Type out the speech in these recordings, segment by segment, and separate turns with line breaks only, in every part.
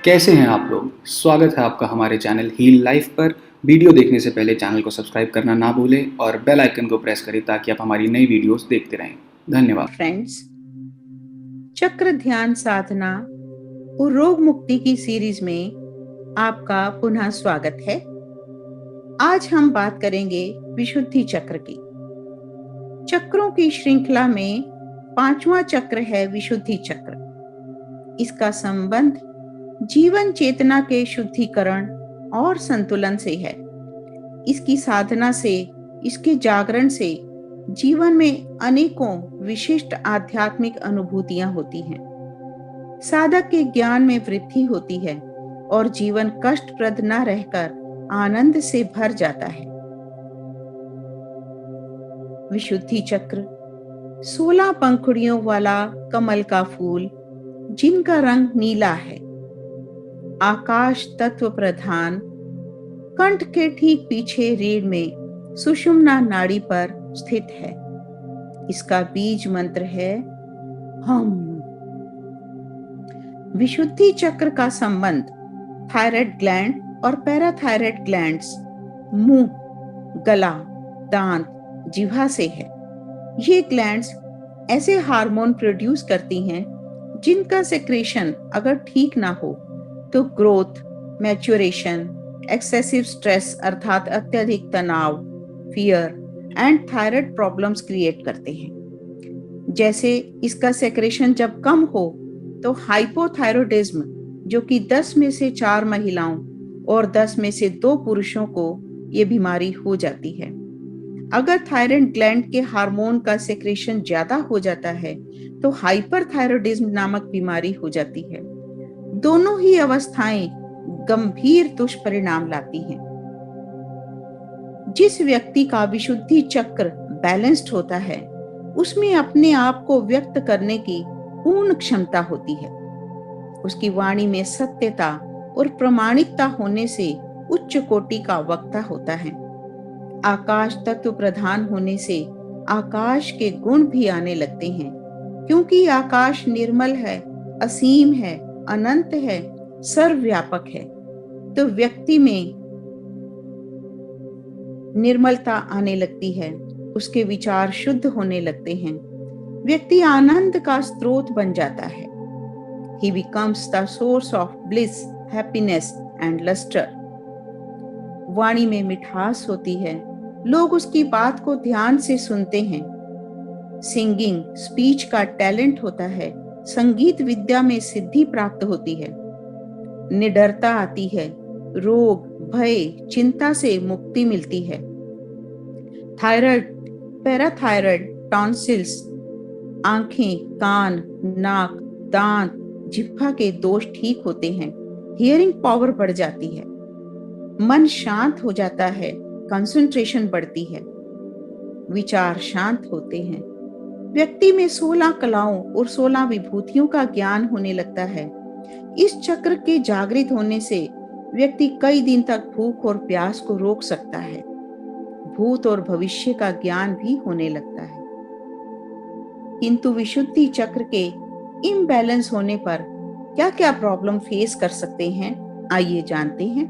कैसे हैं आप लोग? स्वागत है आपका हमारे चैनल हील लाइफ पर। वीडियो देखने से पहले चैनल को सब्सक्राइब करना ना भूलें और बेल आइकन को प्रेस करें ताकि आप हमारी नई वीडियोस देखते रहें। धन्यवाद।
फ्रेंड्स, चक्र ध्यान साधना और रोग मुक्ति की सीरीज में आपका पुनः स्वागत है। आज हम बात करेंगे विशुद्धि चक्र की। चक्रों की श्रृंखला में पांचवा चक्र है विशुद्धि चक्र। इसका संबंध जीवन चेतना के शुद्धिकरण और संतुलन से है। इसकी साधना से, इसके जागरण से जीवन में अनेकों विशिष्ट आध्यात्मिक अनुभूतियां होती हैं। साधक के ज्ञान में वृद्धि होती है और जीवन कष्टप्रद न रहकर आनंद से भर जाता है। विशुद्धि चक्र 16 पंखुड़ियों वाला कमल का फूल जिनका रंग नीला है, आकाश तत्व प्रधान, कंठ के ठीक पीछे रीढ़ में सुषुम्ना नाड़ी पर स्थित है। इसका बीज मंत्र है हम। विशुद्धि चक्र का संबंध थायराइड ग्लैंड और पैराथायराइड ग्लैंड्स, मुंह, गला, दांत, जिह्वा से है। ये ग्लैंड्स ऐसे हार्मोन प्रोड्यूस करती हैं जिनका सेक्रेशन अगर ठीक ना हो तो ग्रोथ, मैच्योरेशन, एक्सेसिव स्ट्रेस अर्थात अत्यधिक तनाव, fear and thyroid problems create करते हैं। जैसे इसका सेक्रेशन जब कम हो तो हाइपोथायरॉयडिज्म, जो कि 10 में से 4 महिलाओं और 10 में से 2 पुरुषों को ये बीमारी हो जाती है। अगर थायराइड ग्लैंड के हार्मोन का सेक्रेशन ज्यादा हो जाता है तो हाइपरथायरॉयडिज्म नामक बीमारी हो जाती है। दोनों ही अवस्थाएं गंभीर दुष्परिणाम लाती हैं। जिस व्यक्ति का विशुद्धि चक्र बैलेंस्ड होता है उसमें अपने आप को व्यक्त करने की पूर्ण क्षमता होती है। उसकी वाणी में सत्यता और प्रामाणिकता होने से उच्च कोटि का वक्ता होता है। आकाश तत्व प्रधान होने से आकाश के गुण भी आने लगते हैं, क्योंकि आकाश निर्मल है, असीम है, अनंत है, सर्वव्यापक है। तो व्यक्ति में निर्मलता आने लगती है, उसके विचार शुद्ध होने लगते हैं, व्यक्ति आनंद का स्रोत बन जाता है। He becomes the source of bliss, happiness and luster. वाणी में मिठास होती है, लोग उसकी बात को ध्यान से सुनते हैं। सिंगिंग, स्पीच का टैलेंट होता है, संगीत विद्या में सिद्धि प्राप्त होती है, निडरता आती है, रोग, भय, चिंता से मुक्ति मिलती है। थायराइड, पैराथायराइड, टॉन्सिल्स, आंखें, कान, नाक, दांत, जिह्वा के दोष ठीक होते हैं, हियरिंग पावर बढ़ जाती है, मन शांत हो जाता है, कंसंट्रेशन बढ़ती है, विचार शांत होते हैं, व्यक्ति में 16 कलाओं और 16 विभूतियों का ज्ञान होने लगता है। इस चक्र के जागृत होने से व्यक्ति कई दिन तक भूख और प्यास को रोक सकता है। भूत और भविष्य का ज्ञान भी होने लगता है। किंतु विशुद्धि चक्र के इम्बैलेंस होने पर क्या क्या प्रॉब्लम फेस कर सकते हैं, आइए जानते हैं।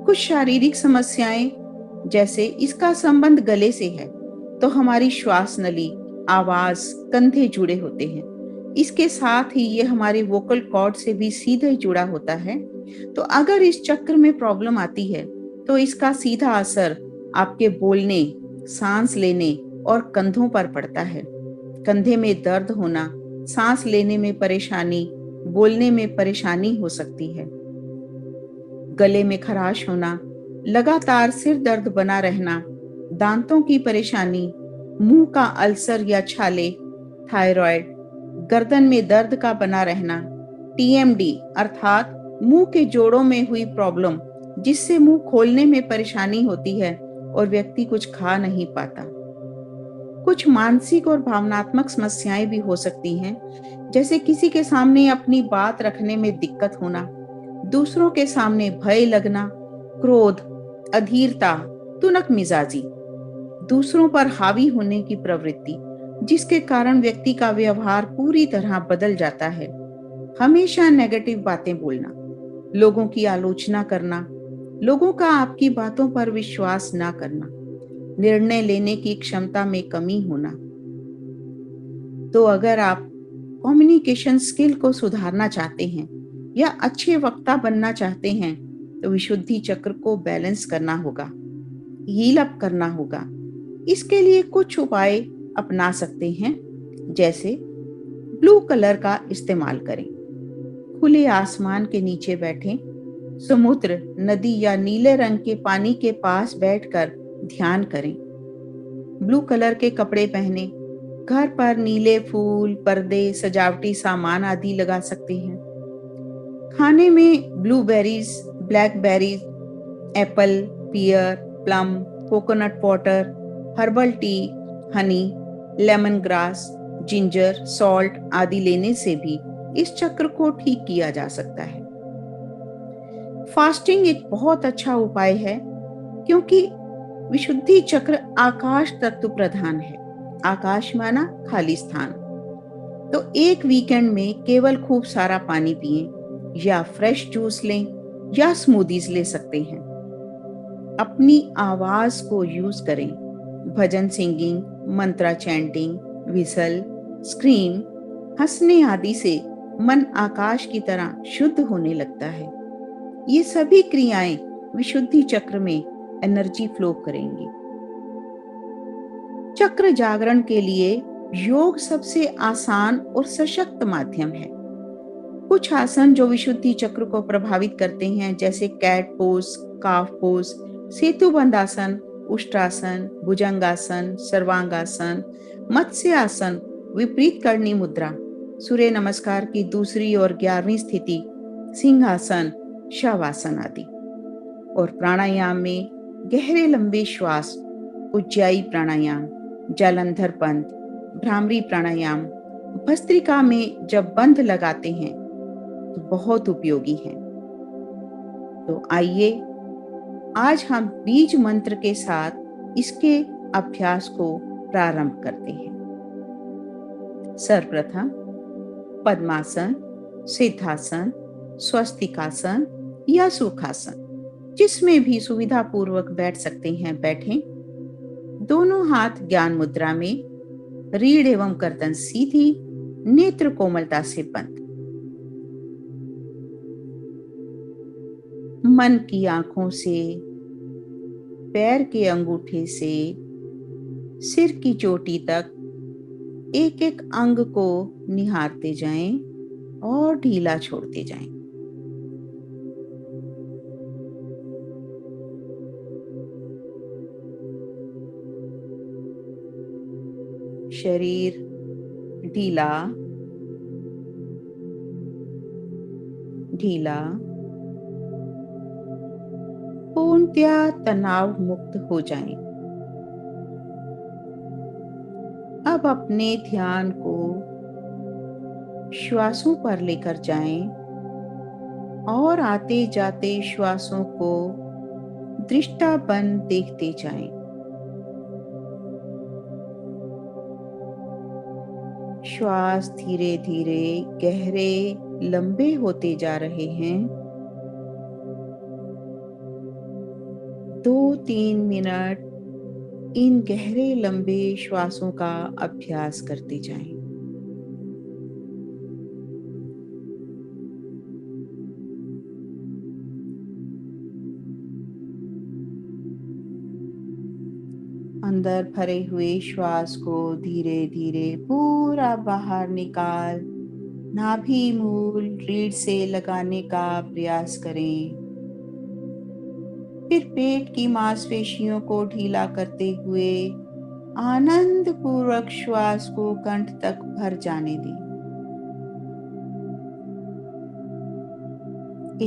कुछ शारीरिक समस्याएं, जैसे इसका संबंध गले से है तो हमारी श्वास नली, आवाज, कंधे जुड़े होते हैं। इसके साथ ही ये हमारे वोकल कॉर्ड से भी सीधे जुड़ा होता है। तो अगर इस चक्र में प्रॉब्लम आती है तो इसका सीधा असर आपके बोलने, सांस लेने और कंधों पर पड़ता है। कंधे में दर्द होना, सांस लेने में परेशानी, बोलने में परेशानी हो सकती है। गले में खराश होना, लगातार सिर दर्द बना रहना, दांतों की परेशानी, मुंह का अल्सर या छाले, थायराइड, गर्दन में दर्द का बना रहना, टीएमडी अर्थात मुंह के जोड़ों में हुई प्रॉब्लम, जिससे मुंह खोलने में परेशानी होती है और व्यक्ति कुछ खा नहीं पाता। कुछ मानसिक और भावनात्मक समस्याएं भी हो सकती हैं, जैसे किसी के सामने अपनी बात रखने में दिक्कत होना, दूसरों के सामने भय लगना, क्रोध, अधीरता, तुनक मिजाजी, दूसरों पर हावी होने की प्रवृत्ति, जिसके कारण व्यक्ति का व्यवहार पूरी तरह बदल जाता है। हमेशा नेगेटिव बातें बोलना, लोगों की आलोचना करना, लोगों का आपकी बातों पर विश्वास ना करना, निर्णय लेने की क्षमता में कमी होना। तो अगर आप कम्युनिकेशन स्किल को सुधारना चाहते हैं या अच्छे वक्ता बनना चाहते हैं, तो विशुद्धि चक्र को बैलेंस करना होगा, हील अप करना होगा। इसके लिए कुछ उपाय अपना सकते हैं, जैसे ब्लू कलर का इस्तेमाल करें, खुले आसमान के नीचे बैठें, समुद्र, नदी या नीले रंग के पानी के पास बैठकर ध्यान करें। ब्लू कलर के कपड़े पहने, घर पर नीले फूल, पर्दे, सजावटी सामान आदि लगा सकते हैं। खाने में blueberries, blackberries, apple, pear, plum, coconut water, herbal tea, honey, lemon grass, ginger, salt आदि लेने से भी इस चक्र को ठीक किया जा सकता है। फास्टिंग एक बहुत अच्छा उपाय है, क्योंकि विशुद्धि चक्र आकाश तत्व प्रधान है। आकाश माना खाली स्थान। तो एक वीकेंड में केवल खूब सारा पानी पिएं या फ्रेश जूस लें या स्मूदीज ले सकते हैं। अपनी आवाज को यूज करें। भजन सिंगिंग, मंत्रा चैंटिंग, विसल, स्क्रीम, हंसने आदि से मन आकाश की तरह शुद्ध होने लगता है। ये सभी क्रियाएं विशुद्धि चक्र में एनर्जी फ्लो करेंगी। चक्र जागरण के लिए योग सबसे आसान और सशक्त माध्यम है। कुछ आसन जो विशुद्धि चक्र को प्रभावित करते हैं, जैसे कैट पोज, काफ पोज, सेतुबंध आसन, उष्ट्रासन, भुजंगासन, सर्वांगासन, मत्स्य आसन, विपरीत करनी मुद्रा, सूर्य नमस्कार की दूसरी और 11वीं स्थिति, सिंहासन, शवासन आदि। और प्राणायाम में गहरे लंबे श्वास, उज्जाई प्राणायाम, जालंधर बंध, भ्रामरी प्राणायाम, भस्त्रिका में जब बंध लगाते हैं तो बहुत उपयोगी है। तो आइए आज हम बीज मंत्र के साथ इसके अभ्यास को प्रारंभ करते हैं। सर्वप्रथम पद्मासन, सिद्धासन, स्वस्तिकासन या सुखासन, जिसमें भी सुविधा पूर्वक बैठ सकते हैं, बैठें। दोनों हाथ ज्ञान मुद्रा में, रीढ़ एवं गर्दन सीधी, नेत्र कोमलता से बंद। मन की आंखों से, पैर के अंगूठे से सिर की चोटी तक एक एक अंग को निहारते जाएं और ढीला छोड़ते जाएं। शरीर ढीला ढीला, पूर्णतया तनाव मुक्त हो जाएं। अब अपने ध्यान को श्वासों पर लेकर जाएं और आते जाते श्वासों को दृष्टाबंद देखते जाएं। श्वास धीरे धीरे गहरे लंबे होते जा रहे हैं। 2-3 मिनट इन गहरे लंबे श्वासों का अभ्यास करते जाएं। अंदर भरे हुए श्वास को धीरे धीरे पूरा बाहर निकाल नाभि मूल रीढ़ से लगाने का प्रयास करें। फिर पेट की मांसपेशियों को ढीला करते हुए आनंद पूर्वक श्वास को कंठ तक भर जाने दें।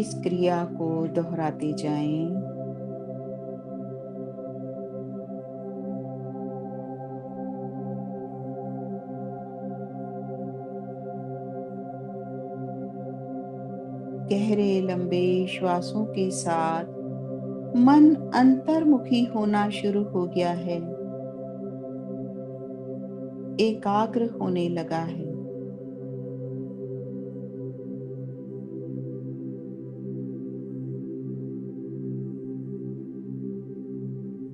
इस क्रिया को दोहराते जाएं। गहरे लंबे श्वासों के साथ मन अंतर्मुखी होना शुरू हो गया है, एकाग्र होने लगा है।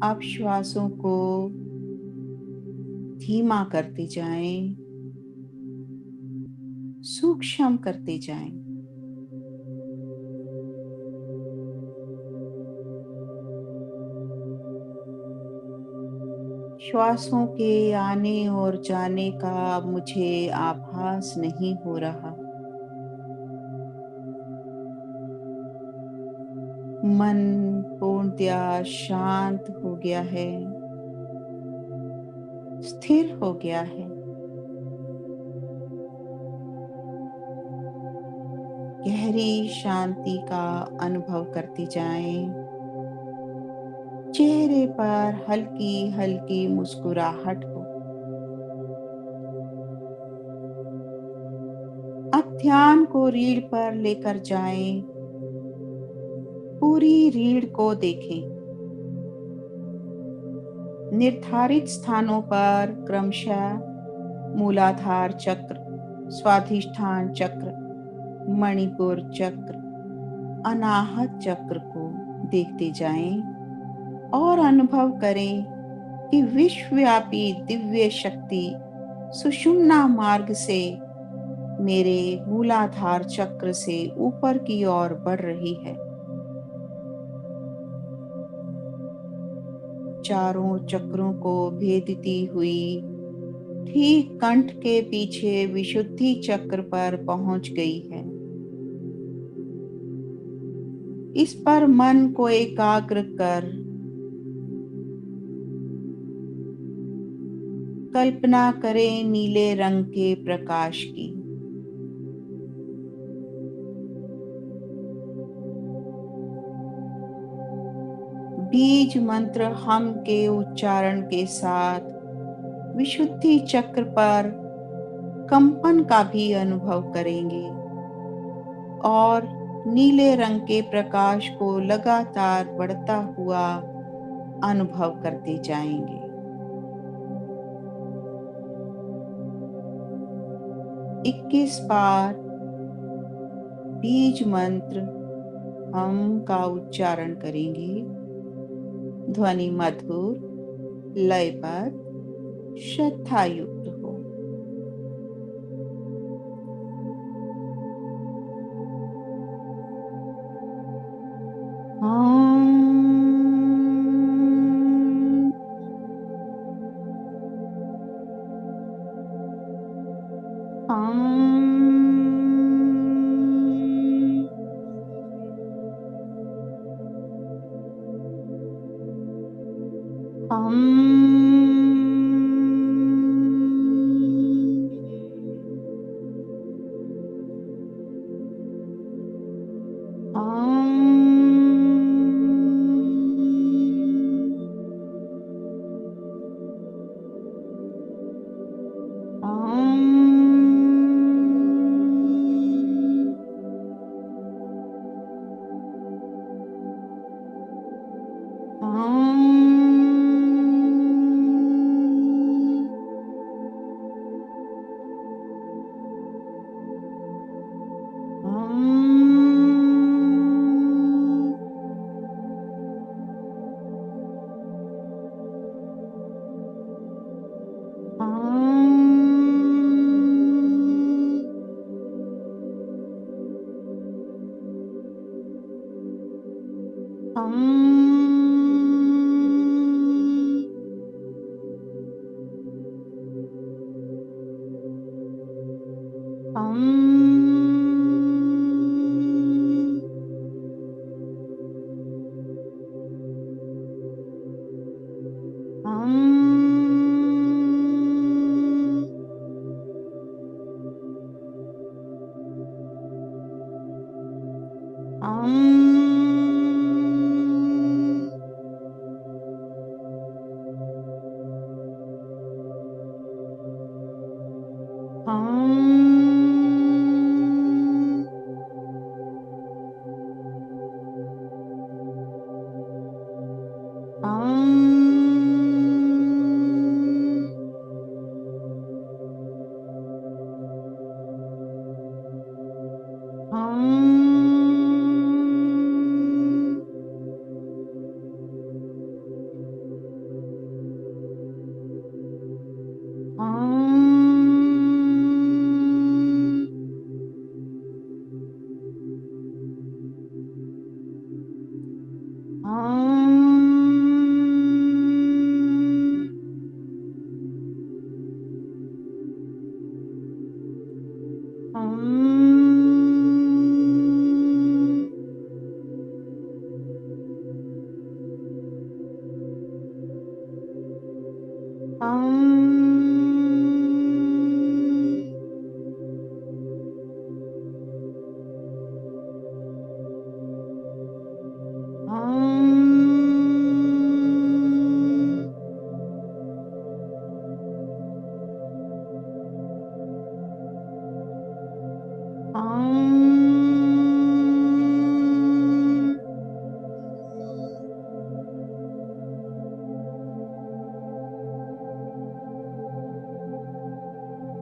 आप श्वासों को धीमा करते जाएं, सूक्ष्म करते जाएं। श्वासों के आने और जाने का मुझे आभास नहीं हो रहा। मन पूर्णतया शांत हो गया है, स्थिर हो गया है। गहरी शांति का अनुभव करते जाएं। चेहरे पर हल्की हल्की मुस्कुराहट हो। अब ध्यान को रीढ़ पर लेकर जाएं। पूरी रीढ़ को देखें। निर्धारित स्थानों पर क्रमशः मूलाधार चक्र, स्वाधिष्ठान चक्र, मणिपुर चक्र, अनाहत चक्र को देखते जाएं और अनुभव करें कि विश्वव्यापी दिव्य शक्ति सुषुम्ना मार्ग से मेरे मूलाधार चक्र से ऊपर की ओर बढ़ रही है। चारों चक्रों को भेदती हुई ठीक कंठ के पीछे विशुद्धि चक्र पर पहुंच गई है। इस पर मन को एकाग्र कर कल्पना करें नीले रंग के प्रकाश की। बीज मंत्र हम के उच्चारण के साथ विशुद्धि चक्र पर कंपन का भी अनुभव करेंगे और नीले रंग के प्रकाश को लगातार बढ़ता हुआ अनुभव करते जाएंगे। 21 बार बीज मंत्र हम का उच्चारण करेंगे। ध्वनि मधुर, लयबद्ध, श्रद्धा युक्त हो।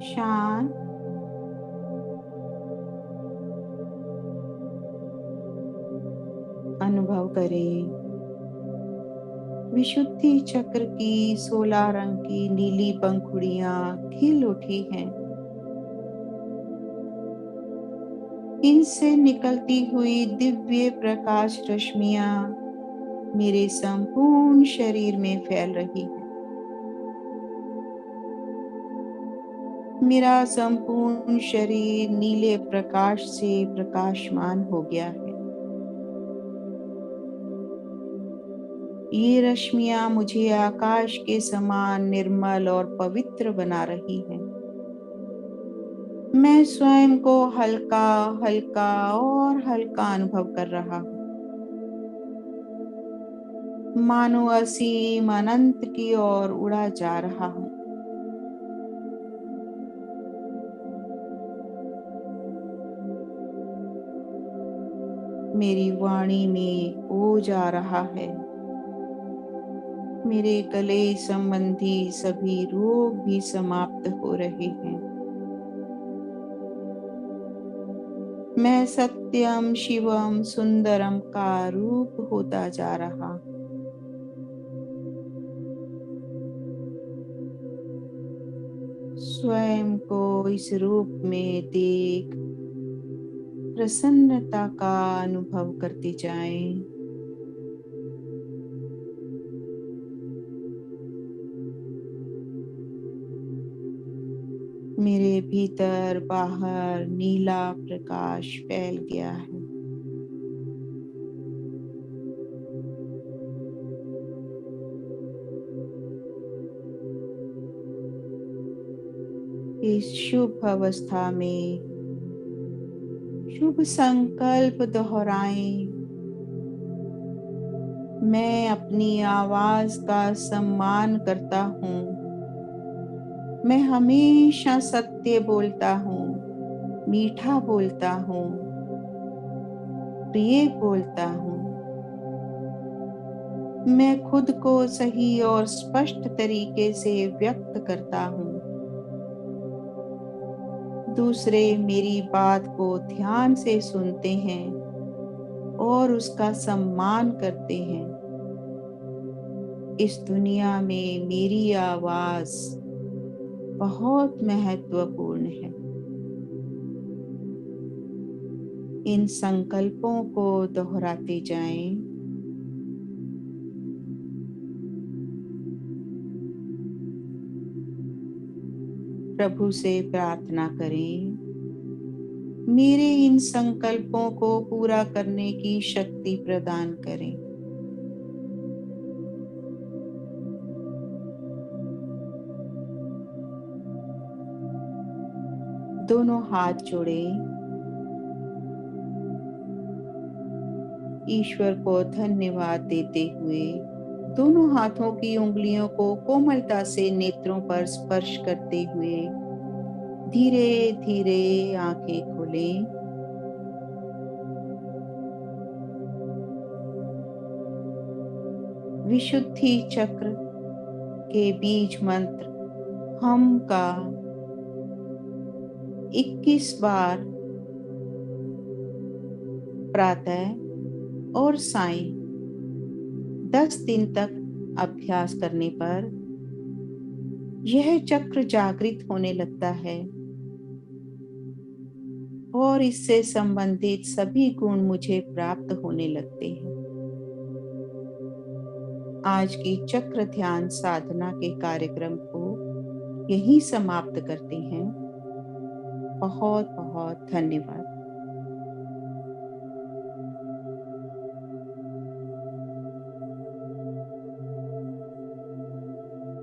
शांत, अनुभव करें विशुद्धि चक्र की 16 रंग की नीली पंखुड़ियां खिल उठी हैं। इनसे निकलती हुई दिव्य प्रकाश रश्मियां मेरे संपूर्ण शरीर में फैल रही है। मेरा संपूर्ण शरीर नीले प्रकाश से प्रकाशमान हो गया है। ये रश्मियां मुझे आकाश के समान निर्मल और पवित्र बना रही हैं। मैं स्वयं को हल्का हल्का और हल्का अनुभव कर रहा हूँ, मानो असीम अनंत की ओर उड़ा जा रहा हूँ। मेरी वाणी में ओज आ रहा है। मेरे गले संबंधी सभी रोग भी समाप्त हो रहे हैं। मैं सत्यम शिवम सुंदरम का रूप होता जा रहा। स्वयं को इस रूप में देख प्रसन्नता का अनुभव करते जाएं। मेरे भीतर बाहर नीला प्रकाश फैल गया है। इस शुभ अवस्था में शुभ संकल्प दोहराएं। मैं अपनी आवाज का सम्मान करता हूँ। मैं हमेशा सत्य बोलता हूँ, मीठा बोलता हूँ, प्रिय बोलता हूँ। मैं खुद को सही और स्पष्ट तरीके से व्यक्त करता हूँ। दूसरे मेरी बात को ध्यान से सुनते हैं और उसका सम्मान करते हैं। इस दुनिया में मेरी आवाज बहुत महत्वपूर्ण है। इन संकल्पों को दोहराते जाएं। प्रभु से प्रार्थना करें, मेरे इन संकल्पों को पूरा करने की शक्ति प्रदान करें। दोनों हाथ जोड़ें। ईश्वर को धन्यवाद देते हुए दोनों हाथों की उंगलियों को कोमलता से नेत्रों पर स्पर्श करते हुए धीरे धीरे आंखें खोलें। विशुद्धि चक्र के बीज मंत्र हम का 21 बार प्रातः और सायं 10 दिन तक अभ्यास करने पर यह चक्र जागृत होने लगता है और इससे संबंधित सभी गुण मुझे प्राप्त होने लगते हैं। आज की चक्र ध्यान साधना के कार्यक्रम को यहीं समाप्त करते हैं। बहुत बहुत धन्यवाद।